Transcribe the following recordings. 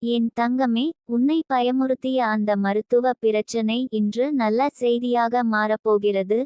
என் தங்கமே, உன்னை பயமுறுத்திய அந்த மருத்துவ பிரச்சனை இன்று நல்ல செய்தியாக மாறப்போகிறது.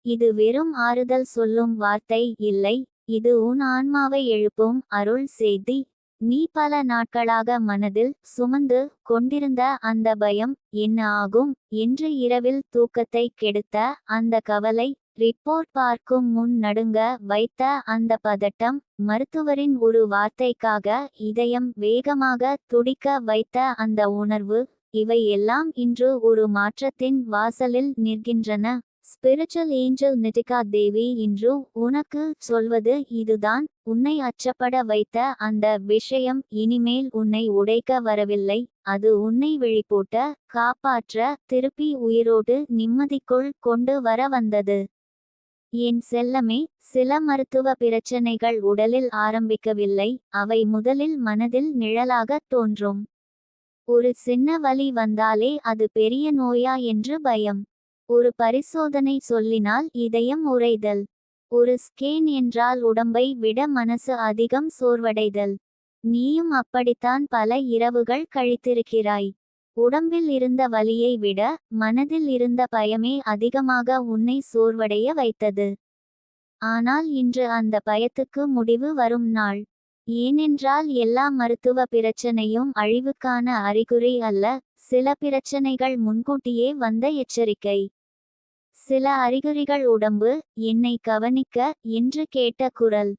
இது வெறும் ஆறுதல் சொல்லும் வார்த்தை இல்லை, இது உன் ஆன்மாவை எழுப்பும் அருள் செய்தி. நீ பல நாட்களாக மனதில் சுமந்து கொண்டிருந்த அந்த பயம், என்ன ஆகும் என்று இரவில் தூக்கத்தை கெடுத்த அந்த கவலை, ரிப்போர்ட் பார்க்கும் முன் நடுங்க வைத்த அந்த பதட்டம், மருத்துவரின் ஒரு வார்த்தைக்காக இதயம் வேகமாக துடிக்க வைத்த அந்த உணர்வு, இவை எல்லாம் இன்று ஒரு மாற்றத்தின் வாசலில் நிற்கின்றன. ஸ்பிரிச்சுவல் ஏஞ்சல் நிதிகா தேவி இன்று உனக்கு சொல்வது இதுதான். உன்னை அச்சப்பட வைத்த அந்த விஷயம் இனிமேல் உன்னை உடைக்க வரவில்லை, அது உன்னை விழிப்பூட்ட, காப்பாற்ற, திருப்பி உயிரோடு நிம்மதிக்குள் கொண்டு வர வந்தது. என் செல்லமே, சில மருத்துவ பிரச்சனைகள் உடலில் ஆரம்பிக்கவில்லை, அவை முதலில் மனதில் நிழலாக தோன்றும். ஒரு சின்ன வலி வந்தாலே அது பெரிய நோயா என்று பயம். ஒரு பரிசோதனை சொல்லினால் இதயம் உறைதல். ஒரு ஸ்கேன் என்றால் உடம்பை விட மனசு அதிகம் சோர்வடைதல். நீயும் அப்படித்தான் பல இரவுகள் கழித்திருக்கிறாய். உடம்பில் இருந்த வலியை விட மனதில் இருந்த பயமே அதிகமாக உன்னை சோர்வடைய வைத்தது. ஆனால் இன்று அந்த பயத்துக்கு முடிவு வரும் நாள். ஏனென்றால் எல்லா மருத்துவ பிரச்சனையும் அழிவுக்கான அறிகுறி அல்ல, சில பிரச்சனைகள் முன்கூட்டியே வந்த எச்சரிக்கை. சில அறிகுறிகள் உடம்பு என்னை கவனிக்க என்று கேட்ட குரல்.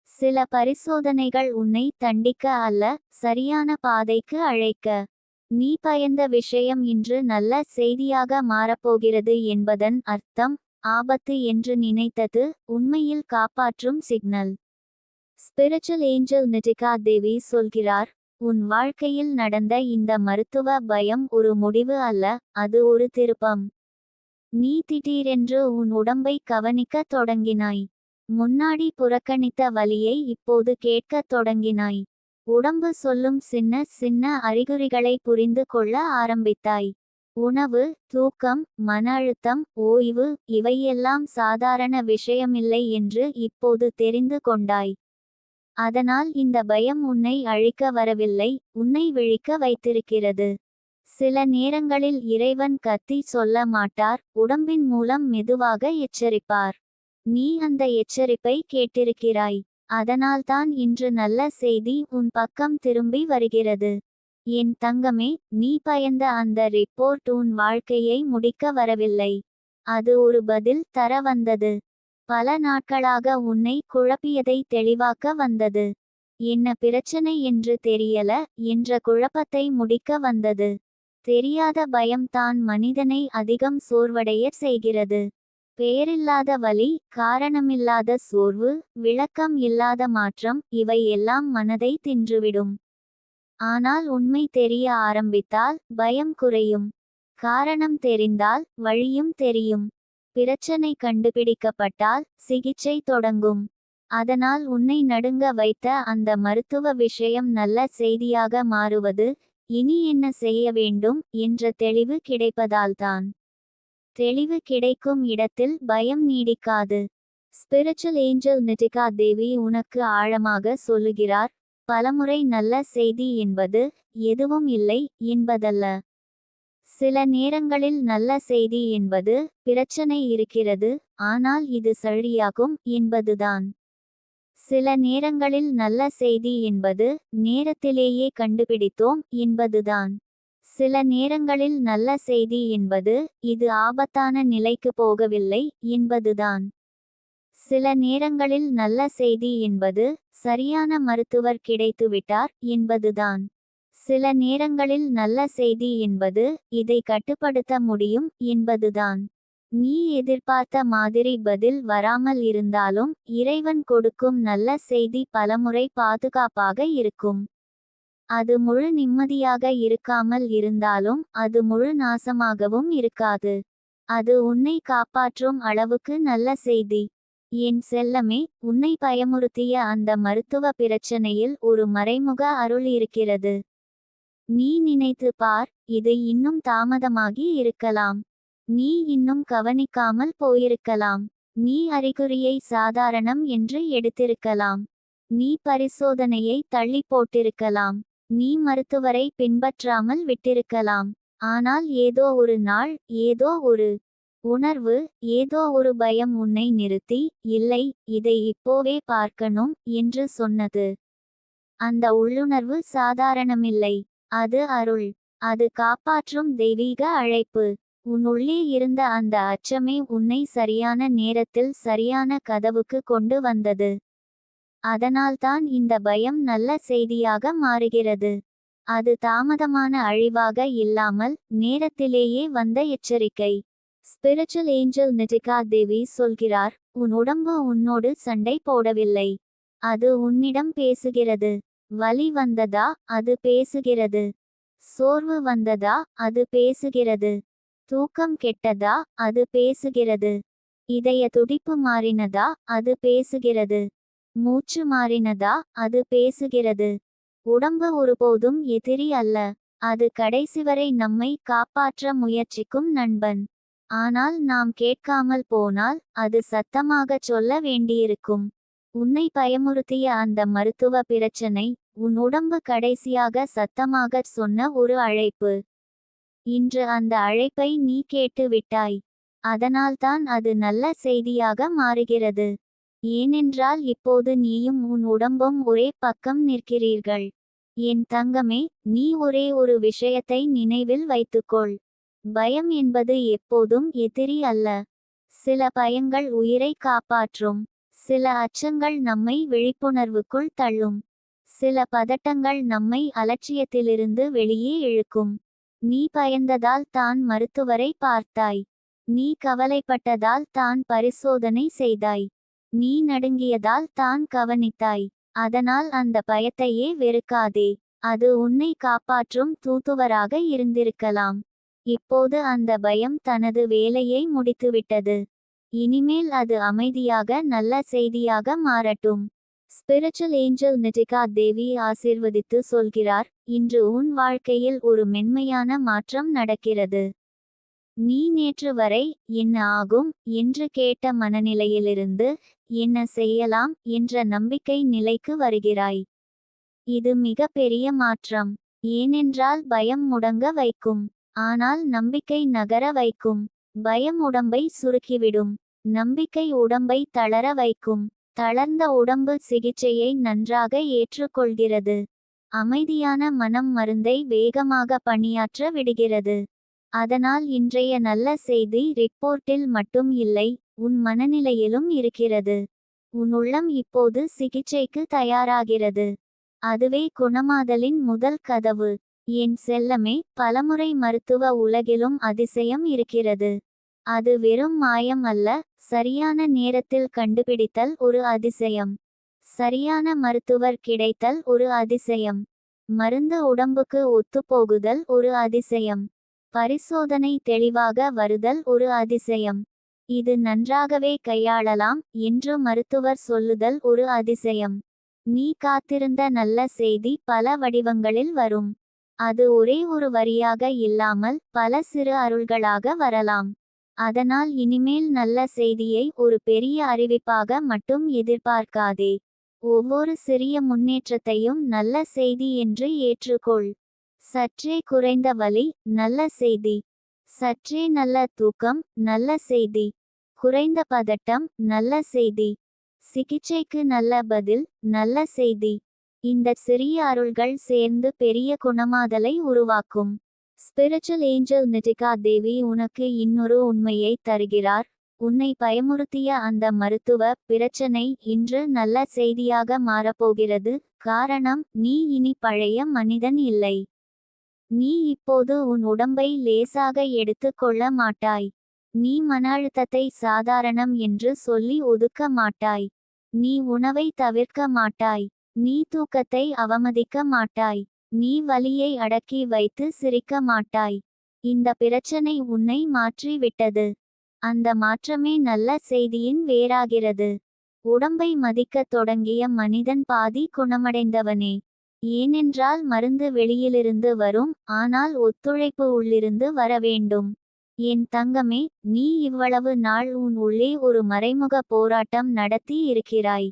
சில பரிசோதனைகள் உன்னை தண்டிக்க அல்ல, சரியான பாதைக்கு அழைக்க. நீ பயந்த விஷயம் இன்று நல்ல செய்தியாக மாறப்போகிறது என்பதன் அர்த்தம், ஆபத்து என்று நினைத்தது உண்மையில் காப்பாற்றும் சிக்னல். ஸ்பிரிச்சுவல் ஏஞ்சல் நிதிகா தேவி சொல்கிறார், உன் வாழ்க்கையில் நடந்த இந்த மருத்துவ பயம் ஒரு முடிவு அல்ல, அது ஒரு திருப்பம். நீ திடீரென்று உன் உடம்பை கவனிக்க தொடங்கினாய். முன்னாடி புறக்கணித்த வலியை இப்போது கேட்கத் தொடங்கினாய். உடம்பு சொல்லும் சின்ன சின்ன அறிகுறிகளை புரிந்து கொள்ள ஆரம்பித்தாய். உணவு, தூக்கம், மன அழுத்தம், ஓய்வு, இவையெல்லாம் சாதாரண விஷயமில்லை என்று இப்போது தெரிந்து கொண்டாய். அதனால் இந்த பயம் உன்னை அழிக்க வரவில்லை, உன்னை விழிக்க வைத்திருக்கிறது. சில நேரங்களில் இறைவன் கத்தி சொல்ல மாட்டார், உடம்பின் மூலம் மெதுவாக எச்சரிப்பார். நீ அந்த எச்சரிப்பை கேட்டிருக்கிறாய். அதனால்தான் இன்று நல்ல செய்தி உன் பக்கம் திரும்பி வருகிறது. என் தங்கமே, நீ பயந்த அந்த ரிப்போர்ட் உன் வாழ்க்கையை முடிக்க வரவில்லை, அது ஒரு பதில் தர வந்தது. பல நாட்களாக உன்னை குழப்பியதை தெளிவாக்க வந்தது. என்ன பிரச்சனை என்று தெரியல என்ற குழப்பத்தை முடிக்க வந்தது. தெரியாத பயம் தான் மனிதனை அதிகம் சோர்வடைய செய்கிறது. பெயரில்லாத வலி, காரணமில்லாத சோர்வு, விளக்கம் இல்லாத மாற்றம், இவை எல்லாம் மனதை தின்றுவிடும். ஆனால் உண்மை தெரிய ஆரம்பித்தால் பயம் குறையும். காரணம் தெரிந்தால் வழியும் தெரியும். பிரச்சனை கண்டுபிடிக்கப்பட்டால் சிகிச்சை தொடங்கும். அதனால் உன்னை நடுங்க வைத்த அந்த மருத்துவ விஷயம் நல்ல செய்தியாக மாறுவது, இனி என்ன செய்ய வேண்டும் என்ற தெளிவு கிடைப்பதால்தான். தெளிவு கிடைக்கும் இடத்தில் பயம் நீடிக்காது. ஸ்பிரிச்சுவல் ஏஞ்சல் நிதிகா தேவி உனக்கு ஆழமாக சொல்லுகிறார், பலமுறை நல்ல செய்தி என்பது எதுவும் இல்லை என்பதல்ல. சில நேரங்களில் நல்ல செய்தி என்பது பிரச்சனை இருக்கிறது, ஆனால் இது சரியாகும் என்பதுதான். சில நேரங்களில் நல்ல செய்தி என்பது நேரத்திலேயே கண்டுபிடித்தோம் என்பதுதான். சில நேரங்களில் நல்ல செய்தி என்பது இது ஆபத்தான நிலைக்கு போகவில்லை என்பதுதான். சில நேரங்களில் நல்ல செய்தி என்பது சரியான மருத்துவர் கிடைத்துவிட்டார் என்பதுதான். சில நேரங்களில் நல்ல செய்தி என்பது இதை கட்டுப்படுத்த முடியும் என்பதுதான். நீ எதிர்பார்த்த மாதிரி பதில் வராமல் இருந்தாலும் இறைவன் கொடுக்கும் நல்ல செய்தி பலமுறை பாதுகாப்பாக இருக்கும். அது முழு நிம்மதியாக இருக்காமல் இருந்தாலும் அது முழு நாசமாகவும் இருக்காது. அது உன்னை காப்பாற்றும் அளவுக்கு நல்ல செய்தி. என் செல்லமே, உன்னை பயமுறுத்திய அந்த மருத்துவ பிரச்சனையில் ஒரு மறைமுக அருள் இருக்கிறது. நீ நினைத்து பார், இது இன்னும் தாமதமாகி இருக்கலாம். நீ இன்னும் கவனிக்காமல் போயிருக்கலாம். நீ அறிகுறியை சாதாரணம் என்று எடுத்திருக்கலாம். நீ பரிசோதனையை தள்ளி போட்டிருக்கலாம். நீ மருத்துவரை பின்பற்றாமல் விட்டிருக்கலாம். ஆனால் ஏதோ ஒரு நாள், ஏதோ ஒரு உணர்வு, ஏதோ ஒரு பயம் உன்னை நிறுத்தி, இல்லை, இதை இப்போவே பார்க்கணும் என்று சொன்னது. அந்த உள்ளுணர்வு சாதாரணமில்லை. அது அருள். அது காப்பாற்றும் தெய்வீக அழைப்பு. உன் உள்ளே இருந்த அந்த அச்சமே உன்னை சரியான நேரத்தில் சரியான கதவுக்கு கொண்டு வந்தது. அதனால்தான் இந்த பயம் நல்ல செய்தியாக மாறுகிறது. அது தாமதமான அழிவாக இல்லாமல் நேரத்திலேயே வந்த எச்சரிக்கை. ஸ்பிரிச்சுவல் ஏஞ்சல் நிதிகா தேவி சொல்கிறார், உன் உடம்பு உன்னோடு சண்டை போடவில்லை. அது உன்னிடம் பேசுகிறது. வலி வந்ததா, அது பேசுகிறது. சோர்வு வந்ததா, அது பேசுகிறது. தூக்கம் கெட்டதா, அது பேசுகிறது. இதய துடிப்பு மாறினதா, அது பேசுகிறது. மூச்சு மாறினதா, அது பேசுகிறது. உடம்பு ஒருபோதும் எதிரி அல்ல. அது கடைசிவரை நம்மை காப்பாற்ற முயற்சிக்கும் நண்பன். ஆனால் நாம் கேட்காமல் போனால் அது சத்தமாகச் சொல்ல வேண்டியிருக்கும். உன்னை பயமுறுத்திய அந்த மருத்துவ பிரச்சனை, உன் உடம்பு கடைசியாக சத்தமாகச் சொன்ன ஒரு அழைப்பு. இன்று அந்த அழைப்பை நீ கேட்டு விட்டாய். அதனால்தான் அது நல்ல செய்தியாக மாறுகிறது. ஏனென்றால் இப்போது நீயும் உன் உடம்பும் ஒரே பக்கம் நிற்கிறீர்கள். என் தங்கமே, நீ ஒரே ஒரு விஷயத்தை நினைவில் வைத்துக்கொள். பயம் என்பது எப்போதும் எதிரி அல்ல. சில பயங்கள் உயிரை காப்பாற்றும். சில அச்சங்கள் நம்மை விழிப்புணர்வுக்குள் தள்ளும். சில பதட்டங்கள் நம்மை அலட்சியத்திலிருந்து வெளியே இழுக்கும். நீ பயந்ததால் தான் மருத்துவரை பார்த்தாய். நீ கவலைப்பட்டதால் தான் பரிசோதனை செய்தாய். நீ நடுங்கியதால் தான் கவனித்தாய். அதனால் அந்த பயத்தையே வெறுக்காதே. அது உன்னை காப்பாற்றும் தூதுவராக இருந்திருக்கலாம். இப்போது அந்த பயம் தனது வேலையை முடித்துவிட்டது. இனிமேல் அது அமைதியாக நல்ல செய்தியாக மாறட்டும். ஸ்பிரிச்சுவல் ஏஞ்சல் நிதிகா தேவி ஆசீர்வதித்து சொல்கிறார், இன்று உன் வாழ்க்கையில் ஒரு மென்மையான மாற்றம் நடக்கிறது. நீ நேற்று வரை என்ன ஆகும் என்று கேட்ட மனநிலையிலிருந்து என்ன செய்யலாம் என்ற நம்பிக்கை நிலைக்கு வருகிறாய். இது மிக பெரிய மாற்றம். ஏனென்றால் பயம் முடங்க வைக்கும். ஆனால் நம்பிக்கை நகர வைக்கும். பயம் உடம்பை சுருக்கிவிடும். நம்பிக்கை உடம்பை தளர வைக்கும். தளர்ந்த உடம்பு சிகிச்சையை நன்றாக ஏற்றுக்கொள்கிறது. அமைதியான மனம் மருந்தை வேகமாக பணியாற்ற விடுகிறது. அதனால் இன்றைய நல்ல செய்தி ரிப்போர்ட்டில் மட்டும் இல்லை, உன் மனநிலையிலும் இருக்கிறது. உன் உள்ளம் இப்போது சிகிச்சைக்கு தயாராகிறது. அதுவே குணமாதலின் முதல் கதவு. என் செல்லமே, பலமுறை மருத்துவ உலகிலும் அதிசயம் இருக்கிறது. அது வெறும் மாயம் அல்ல, சரியான நேரத்தில் கண்டுபிடித்தல் ஒரு அதிசயம். சரியான மருத்துவர் கிடைத்தல் ஒரு அதிசயம். மருந்து உடம்புக்கு ஒத்துப்போகுதல் ஒரு அதிசயம். பரிசோதனை தெளிவாக வருதல் ஒரு அதிசயம். இது நன்றாகவே கையாளலாம் என்று மருத்துவர் சொல்லுதல் ஒரு அதிசயம். நீ காத்திருந்த நல்ல செய்தி பல வடிவங்களில் வரும். அது ஒரே ஒரு வரியாக இல்லாமல் பல சிறு அருள்களாக வரலாம். அதனால் இனிமேல் நல்ல செய்தியை ஒரு பெரிய அறிவிப்பாக மட்டும் எதிர்பார்க்காதே. ஒவ்வொரு சிறிய முன்னேற்றத்தையும் நல்ல செய்தி என்று ஏற்றுக்கொள். சற்றே குறைந்த வலி, நல்ல செய்தி. சற்றே நல்ல தூக்கம், நல்ல செய்தி. குறைந்த பதட்டம், நல்ல செய்தி. சிகிச்சைக்கு நல்ல பதில், நல்ல செய்தி. இந்த சிறிய அருள்கள் சேர்ந்து பெரிய குணமாதலை உருவாக்கும். ஸ்பிரிச்சுவல் ஏஞ்சல் நிதிகா தேவி உனக்கு இன்னொரு உண்மையை தருகிறார். உன்னை பயமுறுத்திய அந்த மருத்துவ பிரச்சனை இன்று நல்ல செய்தியாக மாறப்போகிறது. காரணம், நீ இனி பழைய மனிதன் இல்லை. நீ இப்போது உன் உடம்பை லேசாக எடுத்து கொள்ள மாட்டாய். நீ மன அழுத்தத்தை சாதாரணம் என்று சொல்லி ஒதுக்க மாட்டாய். நீ உணவை தவிர்க்க மாட்டாய். நீ தூக்கத்தை அவமதிக்க மாட்டாய். நீ வலியை அடக்கி வைத்து சிரிக்க மாட்டாய். இந்த பிரச்சனை உன்னை மாற்றி விட்டது. அந்த மாற்றமே நல்ல செய்தியின் வேராகிறது. உடம்பை மதிக்கத் தொடங்கிய மனிதன் பாதி குணமடைந்தவனே. ஏனென்றால் மருந்து வெளியிலிருந்து வரும், ஆனால் ஒத்துழைப்பு உள்ளிருந்து வர வேண்டும். என் தங்கமே, நீ இவ்வளவு நாள் உன் உள்ளே ஒரு மறைமுக போராட்டம் நடத்தி இருக்கிறாய்.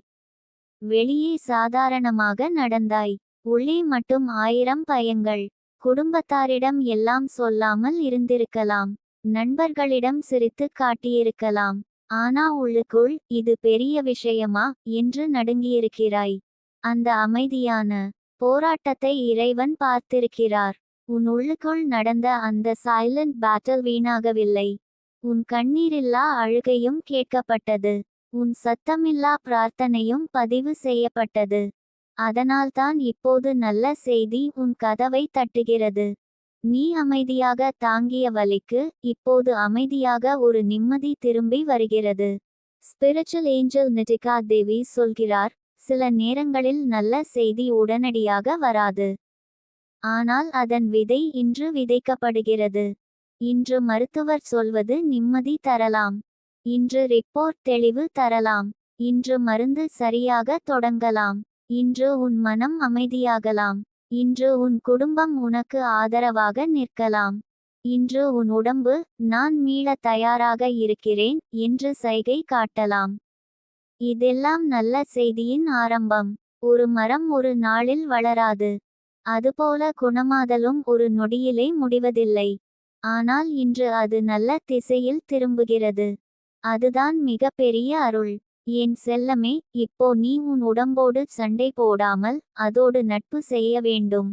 வெளியே சாதாரணமாக நடந்தாய். உள்ளே மட்டும் 1000 பயங்கள். குடும்பத்தாரிடம் எல்லாம் சொல்லாமல் இருந்திருக்கலாம். நண்பர்களிடம் சிரித்து காட்டியிருக்கலாம். ஆனா உள்ளுக்குள் இது பெரிய விஷயமா என்று நடுங்கியிருக்கிறாய். அந்த அமைதியான போராட்டத்தை இறைவன் பார்த்திருக்கிறார். உன் உள்ளுக்குள் நடந்த அந்த சைலண்ட் பேட்டில் வீணாகவில்லை. உன் கண்ணீரில்லா அழுகையும் கேட்கப்பட்டது. உன் சத்தமில்லா பிரார்த்தனையும் பதிவு செய்யப்பட்டது. அதனால்தான் இப்போது நல்ல செய்தி உன் கதவை தட்டுகிறது. நீ அமைதியாக தாங்கிய வலிக்கு இப்போது அமைதியாக ஒரு நிம்மதி திரும்பி வருகிறது. ஸ்பிரிச்சுவல் ஏஞ்சல் நிட்டிகா தேவி சொல்கிறார், சில நேரங்களில் நல்ல செய்தி உடனடியாக வராது. ஆனால் அதன் விதை இன்று விதைக்கப்படுகிறது. இன்று மருத்துவர் சொல்வது நிம்மதி தரலாம். இன்று ரிப்போர்ட் தெளிவு தரலாம். இன்று மருந்து சரியாக தொடங்கலாம். இன்று உன் மனம் அமைதியாகலாம். இன்று உன் குடும்பம் உனக்கு ஆதரவாக நிற்கலாம். இன்று உன் உடம்பு நான் மீள தயாராக இருக்கிறேன் என்று சைகை காட்டலாம். இதெல்லாம் நல்ல செய்தியின் ஆரம்பம். ஒரு மரம் ஒரு நாளில் வளராது. அதுபோல குணமாதலும் ஒரு நொடியிலே முடிவதில்லை. ஆனால் இன்று அது நல்ல திசையில் திரும்புகிறது. அதுதான் மிகப்பெரிய அருள். என் செல்லமே, இப்போ நீ உன் உடம்போடு சண்டை போடாமல் அதோடு நட்பு செய்ய வேண்டும்.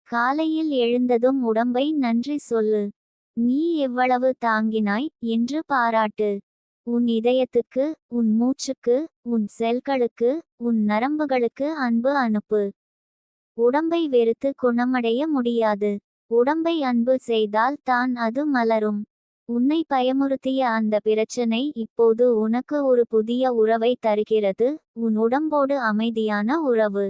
காலையில் எழுந்ததும் உடம்பை நன்றி சொல்லு. நீ எவ்வளவு தாங்கினாய் என்று பாராட்டு. உன் இதயத்துக்கு, உன் மூச்சுக்கு, உன் செல்களுக்கு, உன் நரம்புகளுக்கு அன்பு அனுப்பு. உடம்பை வெறுத்து குணமடைய முடியாது. உடம்பை அன்பு செய்தால் தான் அது மலரும். உன்னை பயமுறுத்திய அந்த பிரச்சனை இப்போது உனக்கு ஒரு புதிய உறவை தருகிறது. உன் உடம்போடு அமைதியான உறவு.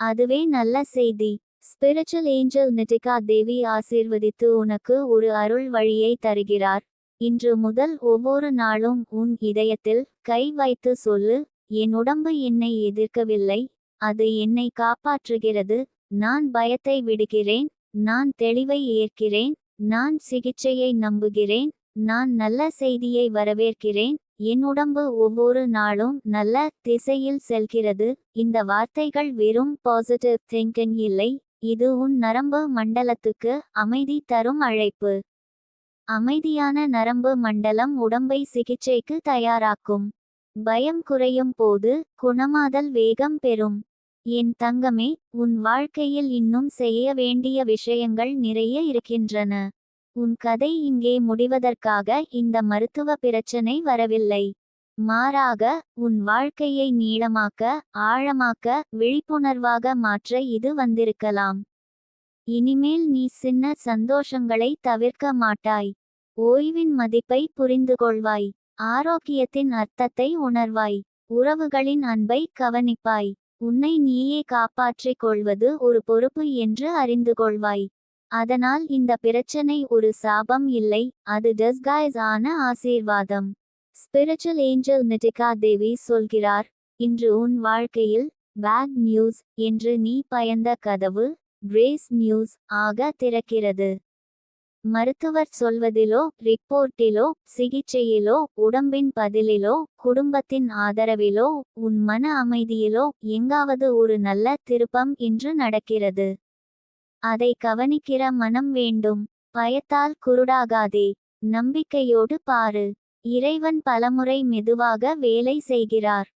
அதுவே நல்ல செய்தி. ஸ்பிரிச்சுவல் ஏஞ்சல் நிட்டிகா தேவி ஆசீர்வதித்து உனக்கு ஒரு அருள் வழியை தருகிறார். இன்று முதல் ஒவ்வொரு நாளும் உன் இதயத்தில் கை வைத்து சொல்லு, என் உடம்பு என்னை எதிர்க்கவில்லை, அது என்னை காப்பாற்றுகிறது. நான் பயத்தை விடுகிறேன். நான் தெளிவை ஏற்கிறேன். நான் சிகிச்சையை நம்புகிறேன். நான் நல்ல செய்தியை வரவேற்கிறேன். என் உடம்பு ஒவ்வொரு நாளும் நல்ல திசையில் செல்கிறது. இந்த வார்த்தைகள் வெறும் பாசிட்டிவ் திங்கிங் இல்லை. இது உன் நரம்பு மண்டலத்துக்கு அமைதி தரும் அழைப்பு. அமைதியான நரம்பு மண்டலம் உடம்பை சிகிச்சைக்கு தயாராக்கும். பயம் குறையும் போது குணமாதல் வேகம் பெறும். என் தங்கமே, உன் வாழ்க்கையில் இன்னும் செய்ய வேண்டிய விஷயங்கள் நிறைய இருக்கின்றன. உன் கதை இங்கே முடிவதற்காக இந்த மருத்துவ பிரச்சனை வரவில்லை. மாறாக, உன் வாழ்க்கையை நீளமாக்க, ஆழமாக்க, விழிப்புணர்வாக மாற்ற இது வந்திருக்கலாம். இனிமேல் நீ சின்ன சந்தோஷங்களை தவிர்க்க மாட்டாய். ஓய்வின் மதிப்பை புரிந்துகொள்வாய். ஆரோக்கியத்தின் அர்த்தத்தை உணர்வாய். உறவுகளின் அன்பை கவனிப்பாய். உன்னை நீயே காப்பாற்றிக் கொள்வது ஒரு பொறுப்பு என்று அறிந்து கொள்வாய். அதனால் இந்த பிரச்சனை ஒரு சாபம் இல்லை, அது டிஸ்கைஸ் ஆன ஆசீர்வாதம். ஸ்பிரிச்சுவல் ஏஞ்சல் நிட்டிகா தேவி சொல்கிறார், இன்று உன் வாழ்க்கையில் பேட் நியூஸ் என்று நீ பயந்த கதவு கிரேஸ் நியூஸ் ஆக திறக்கிறது. மருத்துவர் சொல்வதிலோ, ரிப்போர்ட்டிலோ, சிகிச்சையிலோ, உடம்பின் பதிலிலோ, குடும்பத்தின் ஆதரவிலோ, உன் மன அமைதியிலோ எங்காவது ஒரு நல்ல திருப்பம் இன்று நடக்கிறது. அதை கவனிக்கிற மனம் வேண்டும். பயத்தால் குருடாகாதே. நம்பிக்கையோடு பாரு. இறைவன் பலமுறை மெதுவாக வேலை செய்கிறார்.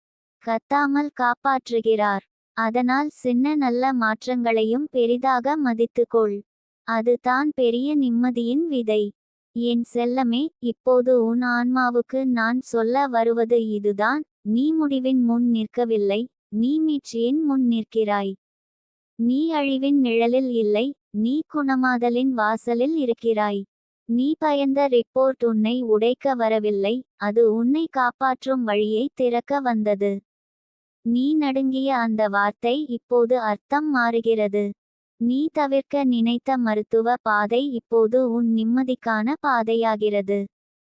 கத்தாமல் காப்பாற்றுகிறார். அதனால் சின்ன நல்ல மாற்றங்களையும் பெரிதாக மதித்துக்கொள். அது தான் பெரிய நிம்மதியின் விதை. என் செல்லமே, இப்போது உன் ஆன்மாவுக்கு நான் சொல்ல வருவது இதுதான். நீ முடிவின் முன் நிற்கவில்லை, நீ மீட்சியின் முன் நிற்கிறாய். நீ அழிவின் நிழலில் இல்லை, நீ குணமாதலின் வாசலில் இருக்கிறாய். நீ பயந்த ரிப்போர்ட் உன்னை உடைக்க வரவில்லை, அது உன்னை காப்பாற்றும் வழியை திறக்க வந்தது. நீ நடுங்கிய அந்த வார்த்தை இப்போது அர்த்தம் மாறுகிறது. நீ தவிர்க்க நினைத்த மருத்துவ பாதை இப்போது உன் நிம்மதிக்கான பாதையாகிறது.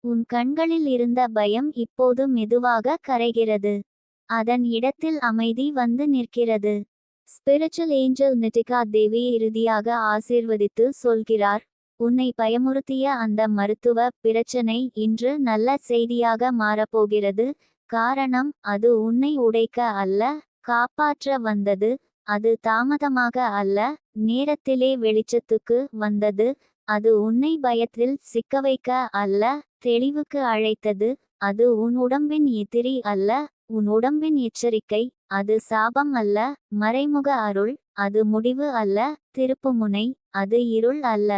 உன் கண்களில் இருந்த பயம் இப்போது மெதுவாக கரைகிறது. அதன் இடத்தில் அமைதி வந்து நிற்கிறது. ஸ்பிரிச்சுவல் ஏஞ்சல் நிட்டிகா தேவி இறுதியாக ஆசீர்வதித்து சொல்கிறார், உன்னை பயமுறுத்திய அந்த மருத்துவ பிரச்சனை இன்று நல்ல செய்தியாக மாறப்போகிறது. காரணம், அது உன்னை உடைக்க அல்ல, காப்பாற்ற வந்தது. அது தாமதமாக அல்ல, நேரத்திலே வெளிச்சத்துக்கு வந்தது. அது உன்னை பயத்தில் சிக்கவைக்க அல்ல, தெளிவுக்கு அழைத்தது. அது உன் உடம்பின் எதிரி அல்ல, உன் உடம்பின் எச்சரிக்கை. அது சாபம் அல்ல, மறைமுக அருள். அது முடிவு அல்ல, திருப்புமுனை. அது இருள் அல்ல,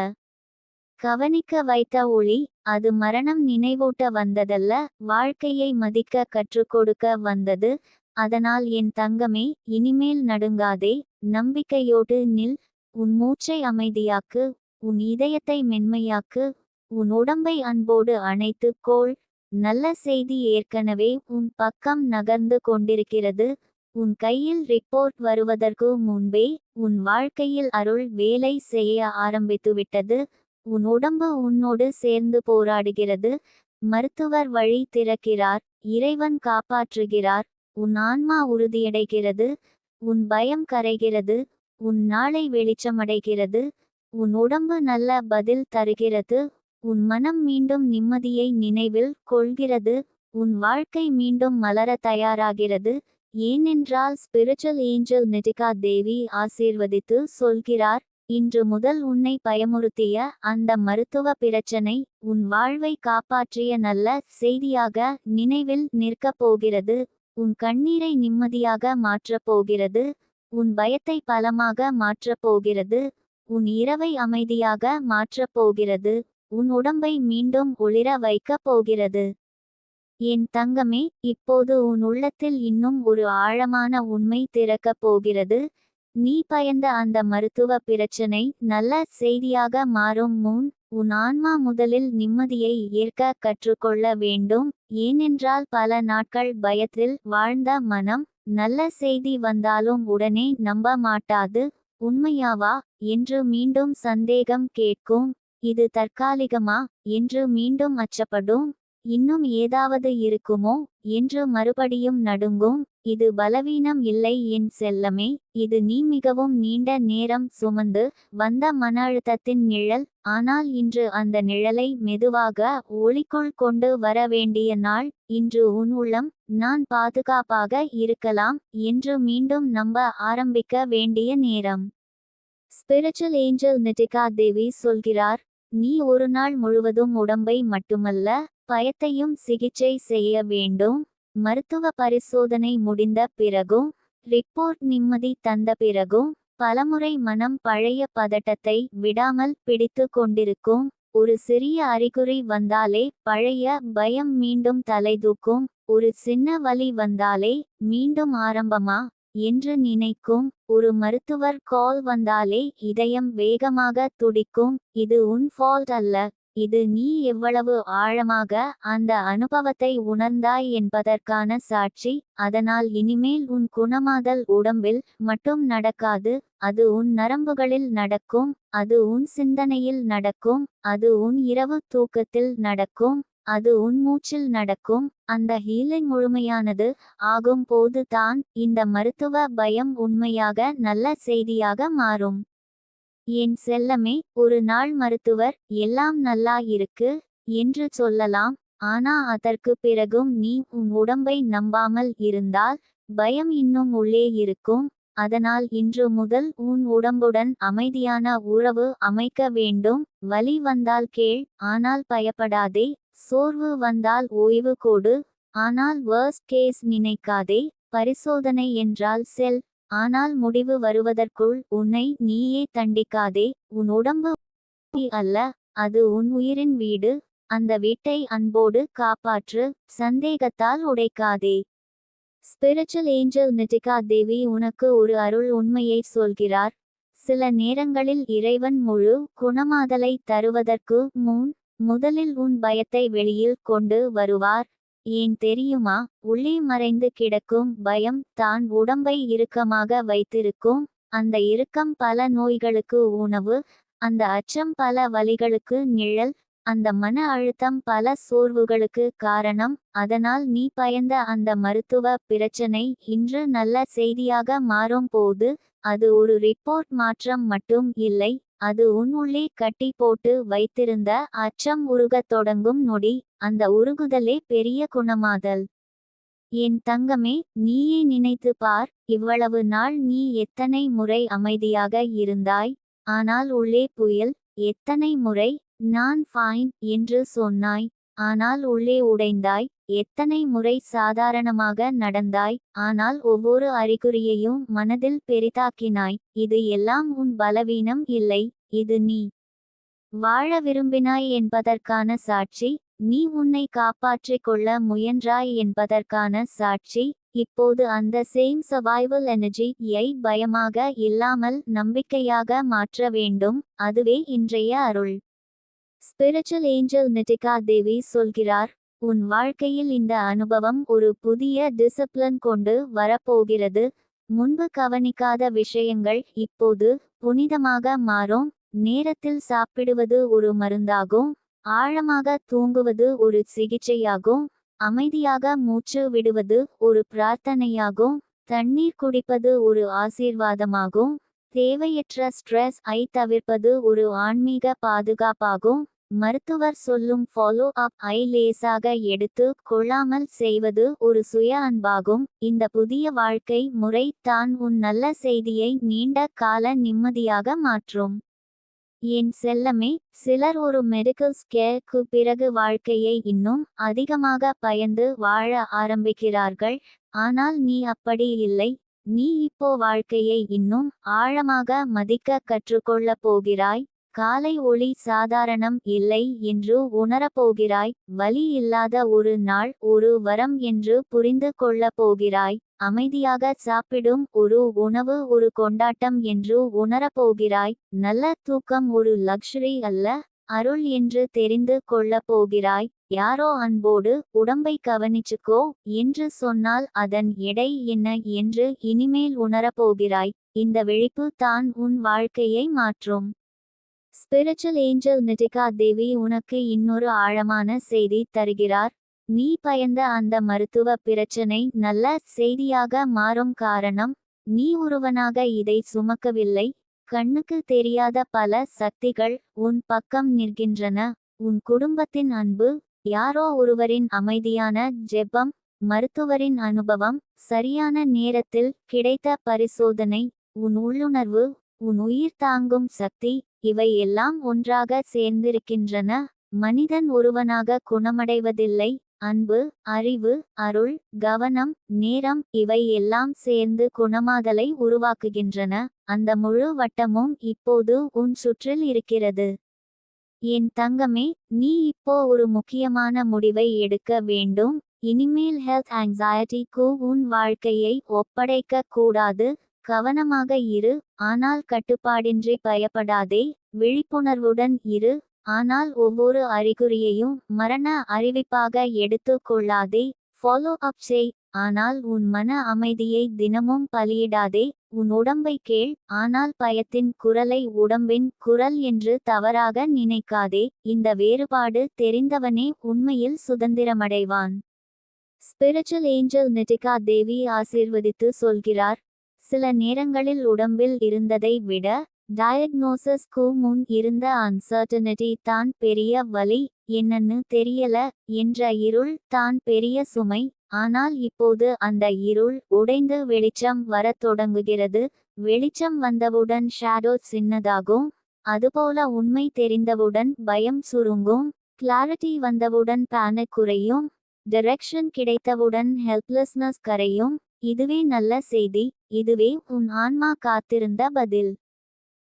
கவனிக்க வைத்த ஒளி. அது மரணம் நினைவூட்ட வந்ததல்ல, வாழ்க்கையை மதிக்க கற்றுக்கொடுக்க வந்தது. அதனால் என் தங்கமே, இனிமேல் நடுங்காதே, நம்பிக்கையோடு நில். உன் மூச்சை அமைதியாக்கு, உன் இதயத்தை மென்மையாக்கு, உன் உடம்பை அன்போடு அணைத்து கோள். நல்ல செய்தி ஏற்கனவே உன் பக்கம் நகர்ந்து கொண்டிருக்கிறது. உன் கையில் ரிப்போர்ட் வருவதற்கு முன்பே உன் வாழ்க்கையில் அருள் வேலை செய்ய ஆரம்பித்துவிட்டது. உன் உடம்பு உன்னோடு சேர்ந்து போராடுகிறது. மருத்துவர் வழி திறக்கிறார், இறைவன் காப்பாற்றுகிறார். உன் ஆன்மா உறுதியடைகிறது, உன் பயம் கரைகிறது, உன் நாளை வெளிச்சமடைகிறது. உன் உடம்பு நல்ல பதில் தருகிறது, உன் மனம் மீண்டும் நிம்மதியை நினைவில் கொள்கிறது. உன் வாழ்க்கை மீண்டும் மலர தயாராகிறது. ஏனென்றால் ஸ்பிரிச்சுவல் ஏஞ்சல் நிட்டிகா தேவி ஆசீர்வதித்து சொல்கிறார், இன்று முதல் உன்னை பயமுறுத்திய அந்த மருத்துவ பிரச்சனை உன் வாழ்வை காப்பாற்றிய நல்ல செய்தியாக நினைவில் நிற்கப் போகிறது. உன் கண்ணீரை நிம்மதியாக மாற்றப் போகிறது, உன் பயத்தை பலமாக மாற்றப் போகிறது, உன் இரவை அமைதியாக மாற்றப் போகிறது, உன் உடம்பை மீண்டும் ஒளிர வைக்கப் போகிறது. என் தங்கமே, இப்போது உன் உள்ளத்தில் இன்னும் ஒரு ஆழமான உண்மை திறக்கப் போகிறது. நீ பயந்த அந்த மருத்துவ பிரச்சனை நல்ல செய்தியாக மாறும் முன் உன் ஆன்மா முதலில் நிம்மதியை ஏற்க கற்றுக்கொள்ள வேண்டும். ஏனென்றால் பல நாட்கள் பயத்தில் வாழ்ந்த மனம் நல்ல செய்தி வந்தாலும் உடனே நம்ப மாட்டாது. உண்மையாவா என்று மீண்டும் சந்தேகம் கேட்கும். இது தற்காலிகமா என்று மீண்டும் அச்சப்படும். இன்னும் ஏதாவது இருக்குமோ என்று மறுபடியும் நடுங்கும். இது பலவீனம் இல்லை என் செல்லமே, இது நீ மிகவும் நீண்ட நேரம் சுமந்து வந்த மன அழுத்தத்தின் நிழல். ஆனால் இன்று அந்த நிழலை மெதுவாக ஒளிக்குள் கொண்டு வர வேண்டிய நாள். இன்று உன் உள்ளம் நான் பாதுகாப்பாக இருக்கலாம் என்று மீண்டும் நம்ப ஆரம்பிக்க வேண்டிய நேரம். ஸ்பிரிச்சுவல் ஏஞ்சல் நிட்டிகா தேவி சொல்கிறார், நீ ஒரு நாள் முழுவதும் உடம்பை மட்டுமல்ல, பயத்தையும் சிகிச்சை செய்ய வேண்டும். மருத்துவ பரிசோதனை முடிந்த பிறகும், ரிப்போர்ட் நிம்மதி தந்த பிறகும், பலமுறை மனம் பழைய பதட்டத்தை விடாமல் பிடித்து கொண்டிருக்கும். ஒரு சிறிய அறிகுறி வந்தாலே பழைய பயம் மீண்டும் தலைதூக்கும். ஒரு சின்ன வலி வந்தாலே மீண்டும் ஆரம்பமா என்று நினைக்கும். ஒரு மருத்துவர் கால் வந்தாலே இதயம் வேகமாக துடிக்கும். இது உன் ஃபால்ட் அல்ல, இது நீ எவ்வளவு ஆழமாக அந்த அனுபவத்தை உணர்ந்தாய் என்பதற்கான சாட்சி. அதனால் இனிமேல் உன் குணமாதல் உடம்பில் மட்டும் நடக்காது, அது உன் நரம்புகளில் நடக்கும், அது உன் சிந்தனையில் நடக்கும், அது உன் இரவு தூக்கத்தில் நடக்கும், அது உன் மூச்சில் நடக்கும். அந்த ஹீலிங் முழுமையானது ஆகும் போது தான் இந்த மருத்துவ பயம் உண்மையாக நல்ல செய்தியாக மாறும். என் செல்லமே, ஒரு நாள் மருத்துவர் எல்லாம் நல்லா இருக்கு என்று சொல்லலாம். ஆனா அதற்கு பிறகும் நீ உன் உடம்பை நம்பாமல் இருந்தால் பயம் இன்னும் உள்ளே இருக்கும். அதனால் இன்று முதல் உன் உடம்புடன் அமைதியான உறவு அமைக்க வேண்டும். வலி வந்தால் கேள், ஆனால் பயப்படாதே. சோர்வு வந்தால் ஓய்வு கொடு, ஆனால் வர்ஸ்ட் கேஸ் நினைக்காதே. பரிசோதனை என்றால் செல், ஆனால் முடிவு வருவதற்குள் உன்னை நீயே தண்டிக்காதே. உன் உடம்பு அல்ல, அது உன் உயிரின் வீடு. அந்த வீட்டை அன்போடு காப்பாற்று, சந்தேகத்தால் உடைக்காதே. ஸ்பிரிச்சுவல் ஏஞ்சல் நிட்டிகா தேவி உனக்கு ஒரு அருள் உண்மையை சொல்கிறார். சில நேரங்களில் இறைவன் முழு குணமாதலை தருவதற்கு முதலில் உன் பயத்தை வெளியில் கொண்டு வருவார். ஏன் தெரியுமா? உள்ளே மறைந்து கிடக்கும் பயம் தான் உடம்பை இறுக்கமாக வைத்திருக்கும். அந்த இறுக்கம் பல நோய்களுக்கு உணவு, அந்த அச்சம் பல வலிகளுக்கு நிழல், அந்த மன அழுத்தம் பல சோர்வுகளுக்கு காரணம். அதனால் நீ பயந்த அந்த மருத்துவ பிரச்சனை இன்று நல்ல செய்தியாக மாறும் போது அது ஒரு ரிப்போர்ட் மாற்றம் மட்டும் இல்லை, அது உன் உள்ளே கட்டி போட்டு வைத்திருந்த அச்சம் உருகத் தொடங்கும் நொடி. அந்த உருகுதலே பெரிய குணமாதல். என் தங்கமே, நீயே நினைத்து பார், இவ்வளவு நாள் நீ எத்தனை முறை அமைதியாக இருந்தாய். ஆனால் உள்ளே புயல். எத்தனை முறை நான் ஃபைன் என்று சொன்னாய். ஆனால் உள்ளே உடைந்தாய். எத்தனை முறை சாதாரணமாக நடந்தாய். ஆனால் ஒவ்வொரு அறிகுறியையும் மனதில் பெரிதாக்கினாய். இது எல்லாம் உன் பலவீனம் இல்லை, இது நீ வாழ விரும்பினாய் என்பதற்கான சாட்சி. நீ உன்னை காப்பாற்றிக் கொள்ள முயன்றாய் என்பதற்கான சாட்சி. இப்போது அந்த சேம் சர்வைவல் எனர்ஜி-யை பயமாக இல்லாமல் நம்பிக்கையாக மாற்ற வேண்டும். அதுவே இன்றைய அருள். ஸ்பிரிச்சுவல் ஏஞ்சல் நிட்டிகா தேவி சொல்கிறார், உன் வாழ்க்கையில் இந்த அனுபவம் ஒரு புதிய டிசிப்ளின் கொண்டு வரப்போகிறது. முன்பு கவனிக்காத விஷயங்கள் இப்போது புனிதமாக மாறும். நேரத்தில் சாப்பிடுவது ஒரு மருந்தாகும். ஆழமாக தூங்குவது ஒரு சிகிச்சையாகும். அமைதியாக மூச்சு விடுவது ஒரு பிரார்த்தனையாகும். தண்ணீர் குடிப்பது ஒரு ஆசீர்வாதமாகும். தேவையற்ற ஸ்ட்ரெஸ்-ஐ தவிர்ப்பது ஒரு ஆன்மீக பாதுகாப்பாகும். மருத்துவர் சொல்லும் ஃபாலோ அப்-ஐ லேசாக எடுத்து கொள்ளாமல் செய்வது ஒரு சுய அன்பாகும். இந்த புதிய வாழ்க்கை முறை தான் உன் நல்ல செய்தியை நீண்ட கால நிம்மதியாக மாற்றும். என் செல்லமே, சிலர் ஒரு மெடிக்கல் ஸ்கேருக்கு பிறகு வாழ்க்கையை இன்னும் அதிகமாக பயந்து வாழ ஆரம்பிக்கிறார்கள். ஆனால் நீ அப்படி இல்லை. நீ இப்போ வாழ்க்கையை இன்னும் ஆழமாக மதிக்க கற்றுக்கொள்ளப் போகிறாய். காலை ஒளி சாதாரணம் இல்லை என்று உணரப்போகிறாய். வலி இல்லாத ஒரு நாள் ஒரு வரம் என்று புரிந்து கொள்ளப் போகிறாய். அமைதியாக சாப்பிடும் ஒரு உணவு ஒரு கொண்டாட்டம் என்று உணரப்போகிறாய். நல்ல தூக்கம் ஒரு லக்ஷரி அல்ல, அருள் என்று தெரிந்து கொள்ளப் போகிறாய். யாரோ அன்போடு உடம்பை கவனிச்சுக்கோ என்று சொன்னால் அதன் எடை என்ன என்று இனிமேல் உணரப்போகிறாய். இந்த விழிப்பு தான் உன் வாழ்க்கையை மாற்றும். ஸ்பிரிச்சுவல் ஏஞ்சல் நிட்டிகா தேவி உனக்கு இன்னொரு ஆழமான செய்தி தருகிறார். நீ பயந்த அந்த மருத்துவ பிரச்சனை நல்ல செய்தியாக மாறும். காரணம், நீ ஒருவனாக இதை சுமக்கவில்லை. கண்ணுக்கு தெரியாத பல சக்திகள் உன் பக்கம் நிற்கின்றன. உன் குடும்பத்தின் அன்பு, யாரோ ஒருவரின் அமைதியான ஜெபம், மருத்துவரின் அனுபவம், சரியான நேரத்தில் கிடைத்த பரிசோதனை, உன் உள்ளுணர்வு, உன் உயிர் தாங்கும் சக்தி, இவை எல்லாம் ஒன்றாக சேர்ந்திருக்கின்றன. மனிதன் ஒருவனாக குணமடைவதில்லை. அன்பு, அறிவு, அருள், கவனம், நேரம் இவை எல்லாம் சேர்ந்து குணமாதலை உருவாக்குகின்றன. அந்த முழு வட்டமும் இப்போது உன் சுற்றில் இருக்கிறது. என் தங்கமே, நீ இப்போ ஒரு முக்கியமான முடிவை எடுக்க வேண்டும். இனிமேல் ஹெல்த் ஆங்ஸைட்டிக்கு உன் வாழ்க்கையை ஒப்படைக்க கூடாது. கவனமாக இரு, ஆனால் கட்டுப்பாடின்றி பயப்படாதே. விழிப்புணர்வுடன் இரு, ஆனால் ஒவ்வொரு அறிகுறியையும் மரண அறிவிப்பாக எடுத்து கொள்ளாதே. ஃபாலோ அப் செய், ஆனால் உன் மன அமைதியை தினமும் பலியிடாதே. உன் உடம்பை கேள், ஆனால் பயத்தின் குரலை உடம்பின் குரல் என்று தவறாக நினைக்காதே. இந்த வேறுபாடு தெரிந்தவனே உண்மையில் சுதந்திரமடைவான். ஸ்பிரிச்சுவல் ஏஞ்சல் நிட்டிகா தேவி ஆசீர்வதித்து சொல்கிறார், சில நேரங்களில் உடம்பில் இருந்ததை விட டயக்னோசிஸ்க்கு முன் இருந்த அன்சர்டனிட்டி தான் பெரிய வலி. என்னன்னு தெரியல என்ற இருள் தான் பெரிய சுமை. ஆனால் இப்போது அந்த இருள் உடைந்து வெளிச்சம் வரத் தொடங்குகிறது. வெளிச்சம் வந்தவுடன் ஷேடோ சின்னதாகும். அதுபோல உண்மை தெரிந்தவுடன் பயம் சுருங்கும். கிளாரிட்டி வந்தவுடன் பேனிக் குறையும். டிரெக்ஷன் கிடைத்தவுடன் ஹெல்ப்லெஸ்னஸ் கரையும். இதுவே நல்ல செய்தி. இதுவே உன் ஆன்மா காத்திருந்த பதில்.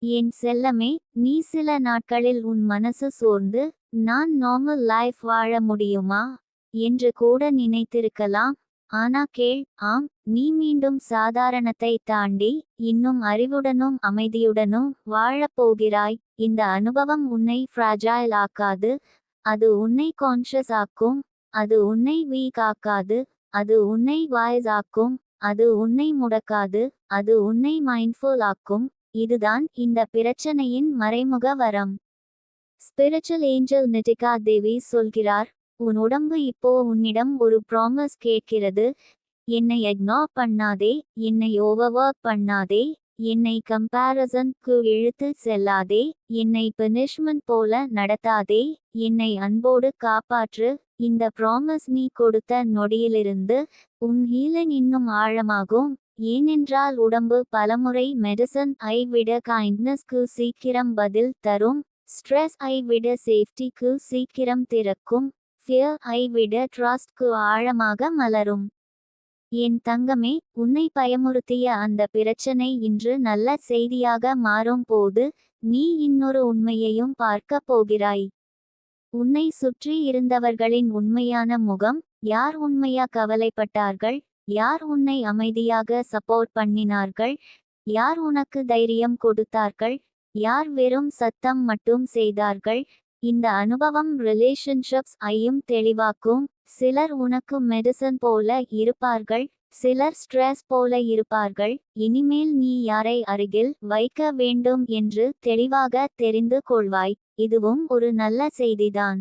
என் செல்லமே, நீ சில நாட்களில் உன் மனசு சோர்ந்து, நான் நார்மல் லைஃப் வாழ முடியுமா என்று கூட நினைத்திருக்கலாம். ஆனா கேள், ஆம், நீ மீண்டும் சாதாரணத்தை தாண்டி இன்னும் அறிவுடனும் அமைதியுடனும் வாழப் போகிறாய். இந்த அனுபவம் உன்னை ஃப்ராஜைல் ஆக்காது. அது உன்னை கான்ஷியஸ் ஆக்கும். அது உன்னை வீக் ஆக்காது. அது உன்னை வாய்ஸ் ஆக்கும். அது உன்னை முடக்காது. அது உன்னை மைண்ட்ஃபுல் ஆக்கும். இதுதான் இந்த பிரச்சனையின் மறைமுக வரம். ஸ்பிரிச்சுவல் ஏஞ்சல் நிட்டிகா தேவி சொல்கிறார், உன் உடம்பு இப்போ உன்னிடம் ஒரு ப்ராமிஸ் கேட்கிறது. என்னை இக்னோர் பண்ணாதே, என்னை ஓவர்வொர்க் பண்ணாதே, என்னை கம்பேரிசன்க்கு இழுத்து செல்லாதே. என்னை பனிஷ்மெண்ட் போல நடத்தாதே. என்னை அன்போடு காப்பாற்று. இந்த ப்ராமிஸ் நீ கொடுத்த நொடியிலிருந்து உன் ஹீலிங் இன்னும் ஆழமாகும். ஏனென்றால் உடம்பு பலமுறை மெடிசன் ஐ விட கைண்ட்னஸ்க்கு சீக்கிரம் பதில் தரும். ஸ்ட்ரெஸ் ஐ விட சேஃப்டிக்கு சீக்கிரம் திறக்கும். ஃபியர் ஐ விட ட்ரஸ்ட்க்கு ஆழமாக மலரும். என் தங்கமே, உன்னை பயமுறுத்திய அந்த பிரச்சனை இன்று நல்ல செய்தியாக மாறும் போது நீ இன்னொரு உண்மையையும் பார்க்கப் போகிறாய். உன்னை சுற்றி இருந்தவர்களின் உண்மையான முகம். யார் உண்மையா கவலைப்பட்டார்கள்? யார் உன்னை அமைதியாக சப்போர்ட் பண்ணினார்கள்? யார் உனக்கு தைரியம் கொடுத்தார்கள்? யார் வெறும் சத்தம் மட்டும் செய்தார்கள்? இந்த அனுபவம் ரிலேஷன்ஷிப்ஸ் ஐயும் தெளிவாக்கும். சிலர் உனக்கு மெடிசன் போல இருப்பார்கள், சிலர் ஸ்ட்ரெஸ் போல இருப்பார்கள். இனிமேல் நீ யாரை அருகில் வைக்க வேண்டும் என்று தெளிவாக தெரிந்து கொள்வாய். இதுவும் ஒரு நல்ல செய்திதான்.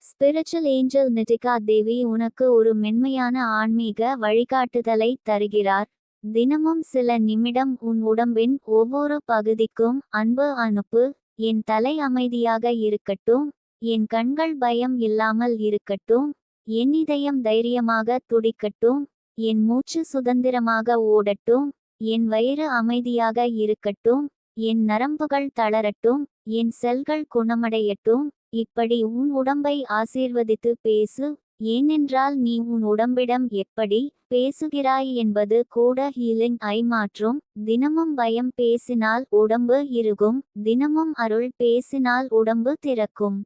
ஸ்பிரிச்சுவல் ஏஞ்சல் நிதிகா தேவி உனக்கு ஒரு மென்மையான ஆன்மீக வழிகாட்டுதலை தருகிறார். தினமும் சில நிமிடம் உன் உடம்பின் ஒவ்வொரு பகுதிக்கும் அன்பு அனுப்பு. என் தலை அமைதியாக இருக்கட்டும். என் கண்கள் பயம் இல்லாமல் இருக்கட்டும். என் இதயம் தைரியமாக துடிக்கட்டும். என் மூச்சு சுதந்திரமாக ஓடட்டும். என் வயிறு அமைதியாக இருக்கட்டும். என் நரம்புகள் தளரட்டும். என் செல்கள் குணமடையட்டும். இப்படி உன் உடம்பை ஆசீர்வதித்து பேசு. ஏனென்றால் நீ உன் உடம்பிடம் எப்படி பேசுகிறாய் என்பது கூட ஹீலிங் ஐ மாற்றும். தினமும் பயம் பேசினால் உடம்பு இறுகும். தினமும் அருள் பேசினால் உடம்பு திறக்கும்.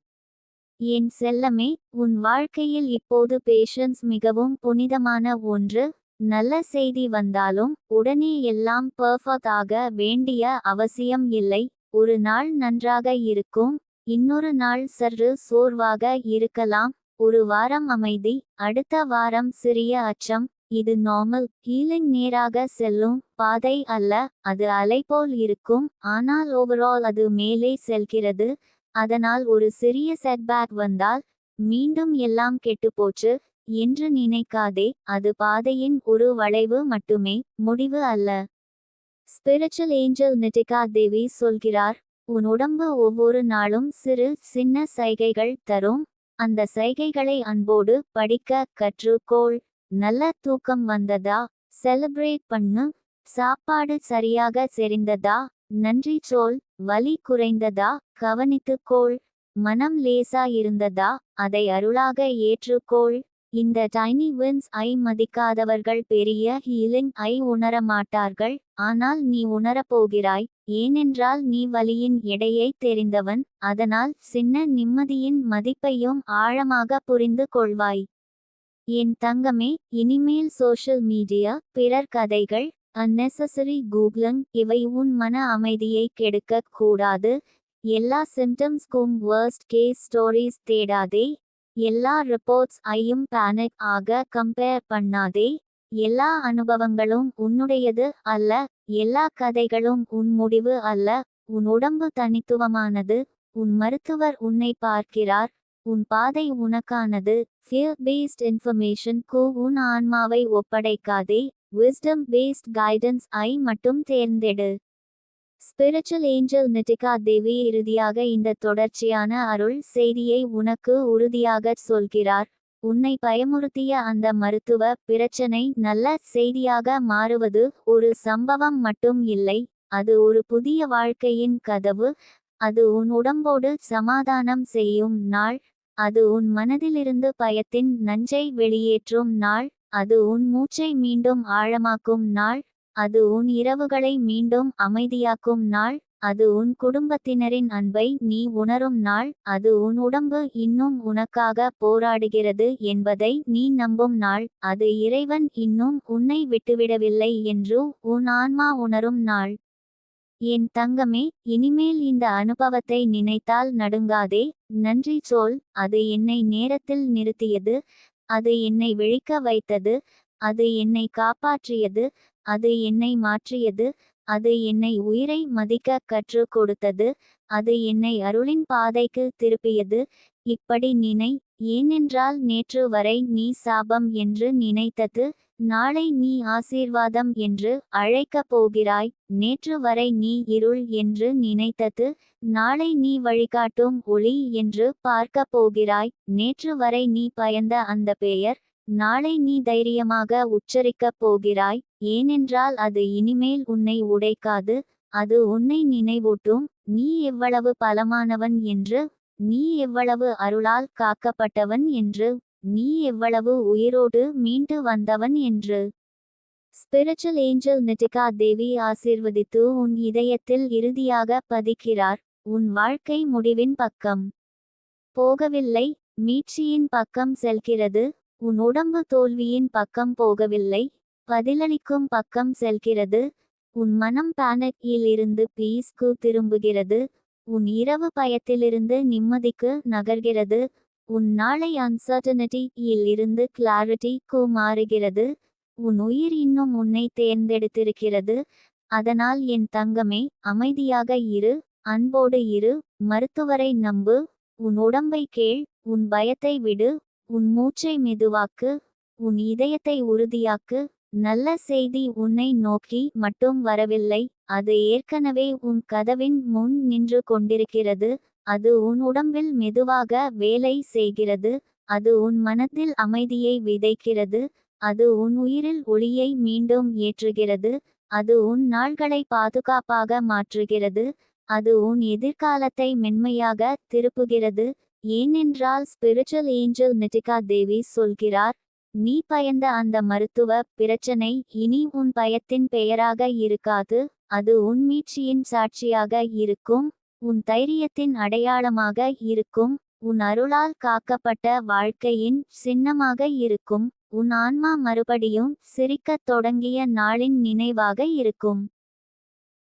என் செல்லமே, உன் வாழ்க்கையில் இப்போது பேஷன்ஸ் மிகவும் புனிதமான ஒன்று. நல்ல செய்தி வந்தாலும் உடனே எல்லாம் பெர்ஃபெக்ட் ஆக வேண்டிய அவசியம் இல்லை. ஒரு நாள் நன்றாக இருக்கும், இன்னொரு நாள் சற்று சோர்வாக இருக்கலாம். ஒரு வாரம் அமைதி, அடுத்த வாரம் சிறிய அச்சம். இது நார்மல். ஹீலிங் நேராக செல்லும் பாதை அல்ல, அது அலை போல் இருக்கும். ஆனால் ஓவரால் அது மேலே செல்கிறது. அதனால் ஒரு சிறிய செட்பேக் வந்தால் மீண்டும் எல்லாம் கெட்டுப்போச்சு என்று நினைக்காதே. அது பாதையின் ஒரு வளைவு மட்டுமே, முடிவு அல்ல. ஸ்பிரிச்சுவல் ஏஞ்சல் நிதிகா தேவி சொல்கிறார், உன் உடம்பு ஒவ்வொரு நாளும் சிறு சின்ன சைகைகள் தரும். அந்த சைகைகளை அன்போடு படிக்க கற்றுக்கோள். நல்ல தூக்கம் வந்ததா? செலிப்ரேட் பண்ணு. சாப்பாடு சரியாக செறிந்ததா? நன்றி சொல். வலி குறைந்ததா? கவனித்துக்கோள். மனம் லேசா இருந்ததா? அதை அருளாக ஏற்றுக்கோள். இந்த டைனி வின்ஸ் ஐ மதிக்காதவர்கள் பெரிய ஹீலிங் ஐ உணர மாட்டார்கள். ஆனால் நீ உணரப்போகிறாய். ஏனென்றால் நீ வலியின் எடையை தெரிந்தவன். அதனால் சின்ன நிம்மதியின் மதிப்பையும் ஆழமாக புரிந்து கொள்வாய். என் தங்கமே, இனிமேல் சோஷியல் மீடியா, பிறர் கதைகள், அன்னெசசரி கூகுளிங் இவை உன் மன அமைதியை கெடுக்க கூடாது. எல்லா சிம்டம்ஸ்க்கும் வர்ஸ்ட் கேஸ் ஸ்டோரிஸ் தேடாதே. எல்லா ரிப்போர்ட்ஸ் ஐயும் பேனிக் ஆக கம்பேர் பண்ணாதே. எல்லா அனுபவங்களும் உன்னுடையது அல்ல. எல்லா கதைகளும் உன் முடிவு அல்ல. உன் உடம்பு தனித்துவமானது. உன் மருத்துவர் உன்னை பார்க்கிறார். உன் பாதை உனக்கானது. ஃபியர் பேஸ்ட் இன்ஃபர்மேஷன்க்கு உன் ஆன்மாவை ஒப்படைக்காதே. விஸ்டம் பேஸ்ட் கைடன்ஸ் ஐ மட்டும் தேர்ந்தெடு. ஸ்பிரிச்சுவல் ஏஞ்சல் நிதிகா தேவி இறுதியாக இந்த தொடர்ச்சியான அருள் செய்தியை உனக்கு உறுதியாகச் சொல்கிறார். உன்னை பயமுறுத்திய அந்த மருத்துவ பிரச்சனை நல்ல செய்தியாக மாறுவது ஒரு சம்பவம் மட்டும் இல்லை, அது ஒரு புதிய வாழ்க்கையின் கதவு. அது உன் உடம்போடு சமாதானம் செய்யும் நாள். அது உன் மனதிலிருந்து பயத்தின் நஞ்சை வெளியேற்றும் நாள். அது உன் மூச்சை மீண்டும் ஆழமாக்கும் நாள். அது உன் இரவுகளை மீண்டும் அமைதியாக்கும் நாள். அது உன் குடும்பத்தினரின் அன்பை நீ உணரும் நாள். அது உன் உடம்பு இன்னும் உனக்காக போராடுகிறது என்பதை நீ நம்பும் நாள். அது இறைவன் இன்னும் உன்னை விட்டுவிடவில்லை என்று உன் ஆன்மா உணரும் நாள். என் தங்கமே, இனிமேல் இந்த அனுபவத்தை நினைத்தால் நடுங்காதே. நன்றி சொல். அது என்னை நேரத்தில் நிறுத்தியது. அது என்னை விழிக்க வைத்தது. அது என்னை காப்பாற்றியது. அது என்னை மாற்றியது. அது என்னை உயிரை மதிக்க கற்றுக் கொடுத்தது. அது என்னை அருளின் பாதைக்கு திருப்பியது. இப்படி நினை. ஏனென்றால் நேற்று வரை நீ சாபம் என்று நினைத்தது நாளை நீ ஆசீர்வாதம் என்று அழைக்கப் போகிறாய். நேற்று வரை நீ இருள் என்று நினைத்தது நாளை நீ வழிகாட்டும் ஒளி என்று பார்க்கப் போகிறாய். நேற்று வரை நீ பயந்த அந்த பெயர் நாளை நீ தைரியமாக உச்சரிக்கப் போகிறாய். ஏனென்றால் அது இனிமேல் உன்னை உடைக்காது. அது உன்னை நினைவூட்டும் நீ எவ்வளவு பலமானவன் என்று, நீ எவ்வளவு அருளால் காக்கப்பட்டவன் என்று, நீ எவ்வளவு உயிரோடு மீண்டு வந்தவன் என்று. ஸ்பிரிச்சுவல் ஏஞ்சல் நிட்டிகா தேவி ஆசீர்வதித்து உன் இதயத்தில் இறுதியாக பதிக்கிறார். உன் வாழ்க்கை முடிவின் பக்கம் போகவில்லை, மீட்சியின் பக்கம் செல்கிறது. உன் உடம்பு தோல்வியின் பக்கம் போகவில்லை, பதிலளிக்கும் பக்கம் செல்கிறது. உன் மனம் பேனிக்கில் இருந்து பீஸ்க்கு திரும்புகிறது. உன் இரவு பயத்திலிருந்து நிம்மதிக்கு நகர்கிறது. உன் நாளை அன்சர்டனிட்டியில் இருந்து கிளாரிட்டிக்கு மாறுகிறது. உன் உயிர் இன்னும் உன்னை தேர்ந்தெடுத்திருக்கிறது. அதனால் என் தங்கமே, அமைதியாக இரு, அன்போடு இரு, மருத்துவரை நம்பு, உன் உடம்பை கேள், உன் பயத்தை விடு, உன் மூச்சை மெதுவாக்கு, உன் இதயத்தை உறுதியாக்கு. நல்ல செய்தி உன்னை நோக்கி மட்டும் வரவில்லை, அது ஏற்கனவே உன் கதவின் முன் நின்று கொண்டிருக்கிறது. அது உன் உடம்பில் மெதுவாக வேலை செய்கிறது. அது உன் மனத்தில் அமைதியை விதைக்கிறது. அது உன் உயிரில் ஒளியை மீண்டும் ஏற்றுகிறது. அது உன் நாள்களை பாதுகாப்பாக மாற்றுகிறது. அது உன் எதிர்காலத்தை மென்மையாக திருப்புகிறது. ஏனென்றால் ஸ்பிரிச்சுவல் ஏஞ்சல் நிட்டிகா தேவி சொல்கிறார், நீ பயந்த அந்த மருத்துவ பிரச்சனை இனி உன் பயத்தின் பெயராக இருக்காது. அது உன் மீட்சியின் சாட்சியாக இருக்கும், உன் தைரியத்தின் அடையாளமாக இருக்கும், உன் அருளால் காக்கப்பட்ட வாழ்க்கையின் சின்னமாக இருக்கும், உன் ஆன்மா மறுபடியும் சிரிக்கத் தொடங்கிய நாளின் நினைவாக இருக்கும்.